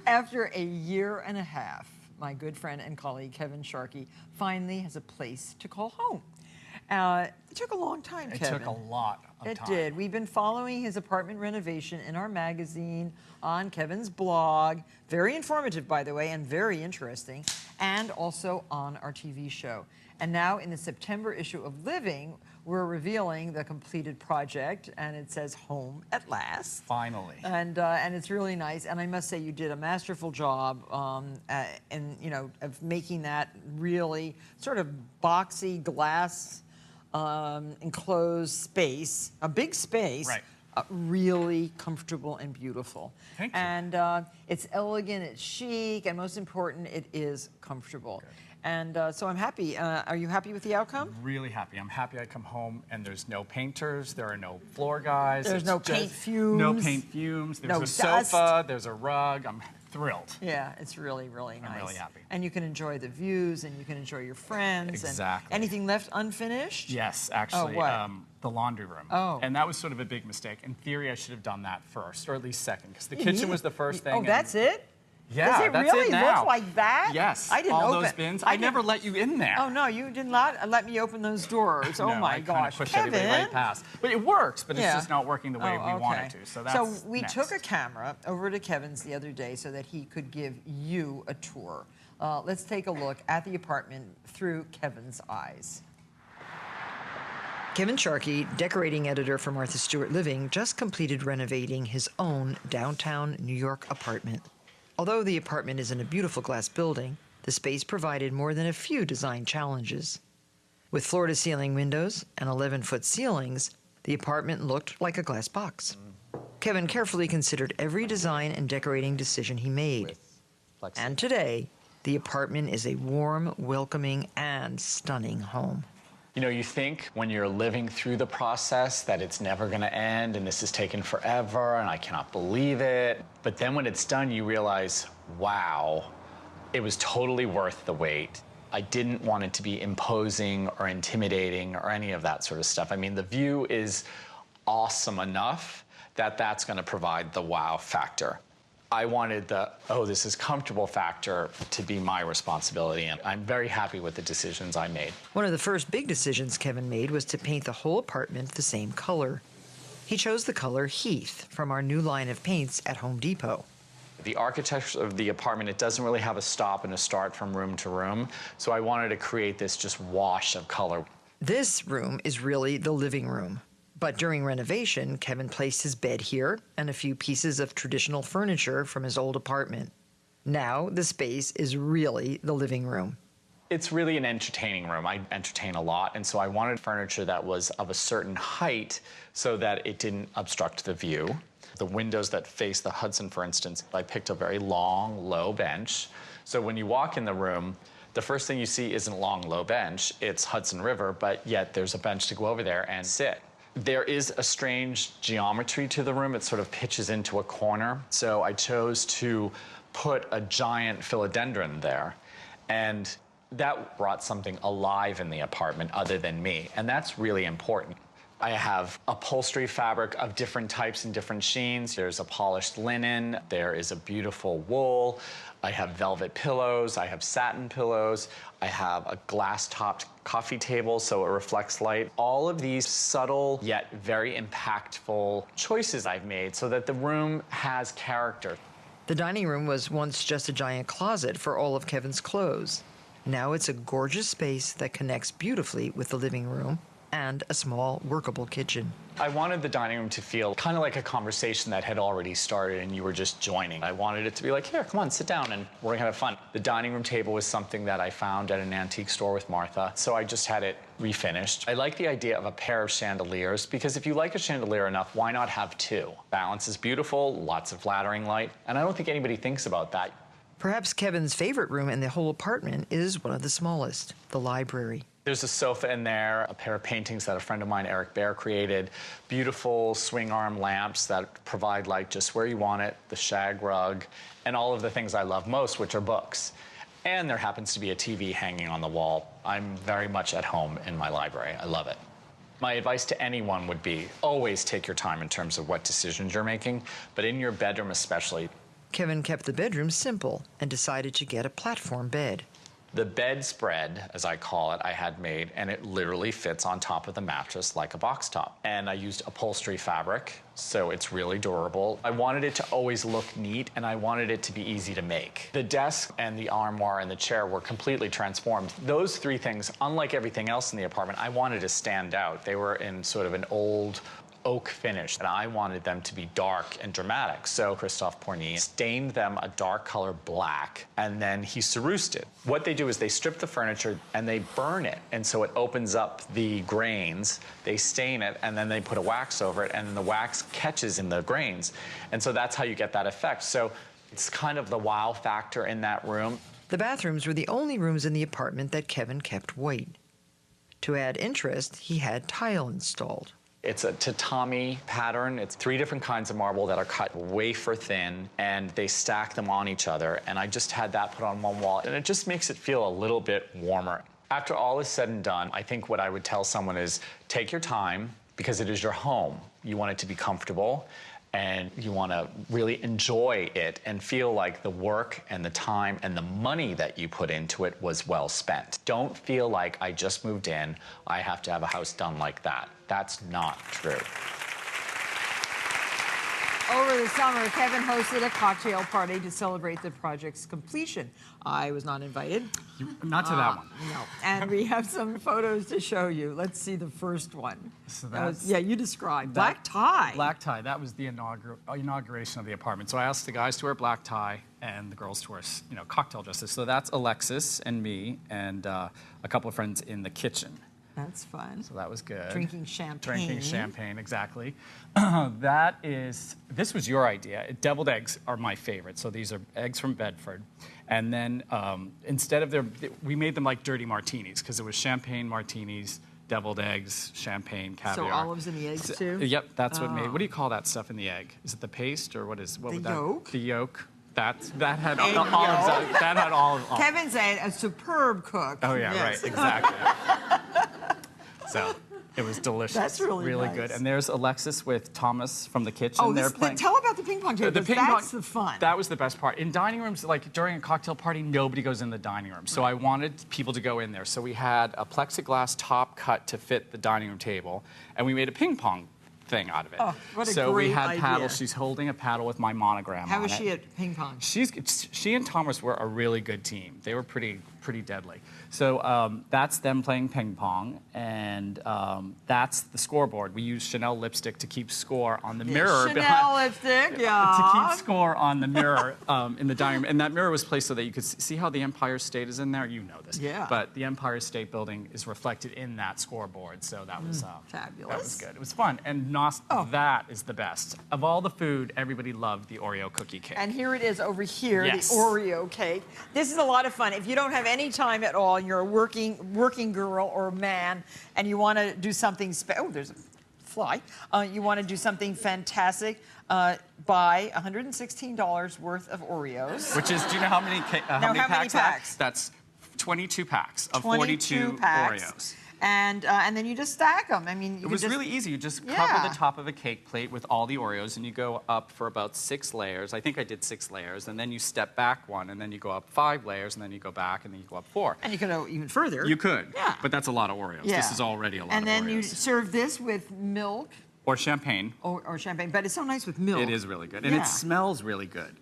After a year and a half, my good friend and colleague Kevin Sharkey finally has a place to call home. It took a long time, Kevin. It took a lot of time. It did. We've been following his apartment renovation in our magazine, on Kevin's blog. Very informative, by the way, and very interesting. And also on our TV show. And now in the September issue of Living, we're revealing the completed project, and it says "Home at Last." Finally. And it's really nice. And I must say, you did a masterful job, of making that really sort of boxy glass enclosed space, a big space. Right. Really comfortable and beautiful. Thank you. And it's elegant, it's chic, and most important, it is comfortable. Good. And so I'm happy. Are you happy with the outcome? Really happy. I'm happy I come home and there's no painters, there are no floor guys. There's no paint fumes. No paint fumes. There's no a dust. sofa, there's a rug. I'm thrilled. Yeah, it's really, really nice. I'm really happy. And you can enjoy the views, and you can enjoy your friends. Exactly. And anything left unfinished? Yes, actually. Oh, what? The laundry room. Oh. And that was sort of a big mistake. In theory, I should have done that first, or at least second, because the kitchen was the first thing. Oh, that's it? Yeah, Does it that's really it now. look like that? Yes. I didn't all open those bins. I never let you in there. Oh no, you did not let me open those doors. Oh No, my I gosh, pushed Kevin! everybody right past. But it works. But Yeah. it's just not working the way we want it okay. to. So that's we next. took a camera over to Kevin's the other day so that he could give you a tour. Let's take a look at the apartment through Kevin's eyes. Kevin Sharkey, decorating editor for Martha Stewart Living, just completed renovating his own downtown New York apartment. Although the apartment is in a beautiful glass building, the space provided more than a few design challenges. With floor-to-ceiling windows and 11-foot ceilings, the apartment looked like a glass box. Kevin carefully considered every design and decorating decision he made. And today, the apartment is a warm, welcoming, and stunning home. You know, you think when you're living through the process that it's never going to end and this has taken forever and I cannot believe it. But then when it's done, you realize, wow, it was totally worth the wait. I didn't want it to be imposing or intimidating or any of that sort of stuff. I mean, the view is awesome enough that that's going to provide the wow factor. I wanted the, oh, this is comfortable factor to be my responsibility, and I'm very happy with the decisions I made. One of the first big decisions Kevin made was to paint the whole apartment the same color. He chose the color Heath from our new line of paints at Home Depot. The architecture of the apartment, it doesn't really have a stop and a start from room to room, so I wanted to create this just wash of color. This room is really the living room. But during renovation, Kevin placed his bed here and a few pieces of traditional furniture from his old apartment. Now, the space is really the living room. It's really an entertaining room. I entertain a lot, and so I wanted furniture that was of a certain height so that it didn't obstruct the view. The windows that face the Hudson, for instance, I picked a very long, low bench. So when you walk in the room, the first thing you see isn't a long, low bench. It's Hudson River, but yet there's a bench to go over there and sit. There is a strange geometry to the room. It sort of pitches into a corner. So I chose to put a giant philodendron there. And that brought something alive in the apartment other than me. And that's really important. I have upholstery fabric of different types and different sheens. There's a polished linen. There is a beautiful wool. I have velvet pillows. I have satin pillows. I have a glass-topped coffee table so it reflects light. All of these subtle yet very impactful choices I've made so that the room has character. The dining room was once just a giant closet for all of Kevin's clothes. Now it's a gorgeous space that connects beautifully with the living room and a small, workable kitchen. I wanted the dining room to feel kind of like a conversation that had already started and you were just joining. I wanted it to be like, here, come on, sit down and we're gonna have fun. The dining room table was something that I found at an antique store with Martha, so I just had it refinished. I like the idea of a pair of chandeliers because if you like a chandelier enough, why not have two? Balance is beautiful, lots of flattering light, and I don't think anybody thinks about that. Perhaps Kevin's favorite room in the whole apartment is one of the smallest, the library. There's a sofa in there, a pair of paintings that a friend of mine, Eric Baer, created, beautiful swing arm lamps that provide light just where you want it, the shag rug, and all of the things I love most, which are books. And there happens to be a TV hanging on the wall. I'm very much at home in my library. I love it. My advice to anyone would be always take your time in terms of what decisions you're making, but in your bedroom especially, Kevin kept the bedroom simple and decided to get a platform bed. The bedspread, as I call it, I had made, and it literally fits on top of the mattress like a box top. And I used upholstery fabric, so it's really durable. I wanted it to always look neat, and I wanted it to be easy to make. The desk and the armoire and the chair were completely transformed. Those three things, unlike everything else in the apartment, I wanted to stand out. They were in sort of an old oak finish, and I wanted them to be dark and dramatic. So Christophe Porny stained them a dark color black, and then he cerused it. What they do is they strip the furniture and they burn it, and so it opens up the grains. They stain it, and then they put a wax over it, and the wax catches in the grains. And so that's how you get that effect. So it's kind of the wow factor in that room. The bathrooms were the only rooms in the apartment that Kevin kept white. To add interest, he had tile installed. It's a tatami pattern. It's 3 different kinds of marble that are cut wafer thin, and they stack them on each other. And I just had that put on one wall, and it just makes it feel a little bit warmer. After all is said and done, I think what I would tell someone is take your time, because it is your home. You want it to be comfortable, and you want to really enjoy it and feel like the work and the time and the money that you put into it was well spent. Don't feel like I just moved in, I have to have a house done like that. That's not true. Over the summer, Kevin hosted a cocktail party to celebrate the project's completion. I was not invited. Not to that one. No. And we have some photos to show you. Let's see the first one. So yeah, you described. Black tie. Black tie. That was the inauguration of the apartment. So I asked the guys to wear black tie and the girls to wear, cocktail dresses. So that's Alexis and me and a couple of friends in the kitchen. That's fun. So that was good. Drinking champagne. Drinking champagne, exactly. This was your idea. Deviled eggs are my favorite. So these are eggs from Bedford. And then instead of we made them like dirty martinis because it was champagne martinis, deviled eggs, champagne, caviar. So olives in the eggs too? Yep, that's what made. What do you call that stuff in the egg? Is it the paste or what is? What the would yolk. The yolk. That had olives. That had olives. Kevin's a superb cook. Oh yeah, yes. right, exactly. So it was delicious. That's really nice. good. And there's Alexis with Thomas from the kitchen. Oh, They're playing. tell about the ping pong table. That's the fun. That was the best part. In dining rooms, like during a cocktail party, nobody goes in the dining room. So I wanted people to go in there. So we had a plexiglass top cut to fit the dining room table, and we made a ping pong thing out of it. Oh, what a so great we had idea. paddles. She's holding a paddle with my monogram on it. How is she at ping pong? She and Thomas were a really good team. They were pretty deadly. So that's them playing ping pong, and that's the scoreboard. We used Chanel lipstick to keep score on the mirror. Chanel lipstick, yeah. To keep score on the mirror in the dining room. And that mirror was placed so that you could see how the Empire State is in there? You know this. Yeah. But the Empire State Building is reflected in that scoreboard, so that was fabulous. That was good. It was fun. And that is the best. Of all the food, everybody loved the Oreo cookie cake. And here it is over here, Yes. the Oreo cake. This is a lot of fun. If you don't have any time at all, and you're a working girl or a man, and you want to do something oh, there's a fly. You want to do something fantastic, buy $116 worth of Oreos. Which is, do you know how many many packs? That's 22 packs of 22 42 packs. Oreos. And then you just stack them. I mean, It was really easy. You just Yeah. cover the top of a cake plate with all the Oreos, and you go up for about 6 layers. I think I did 6 layers, and then you step back 1, and then you go up 5 layers, and then you go back, and then you go up 4. And you could go even further. You could, Yeah. but that's a lot of Oreos. Yeah. This is already a lot of Oreos. And then you serve this with milk or champagne. or champagne. But it's so nice with milk. It is really good, and Yeah. it smells really good.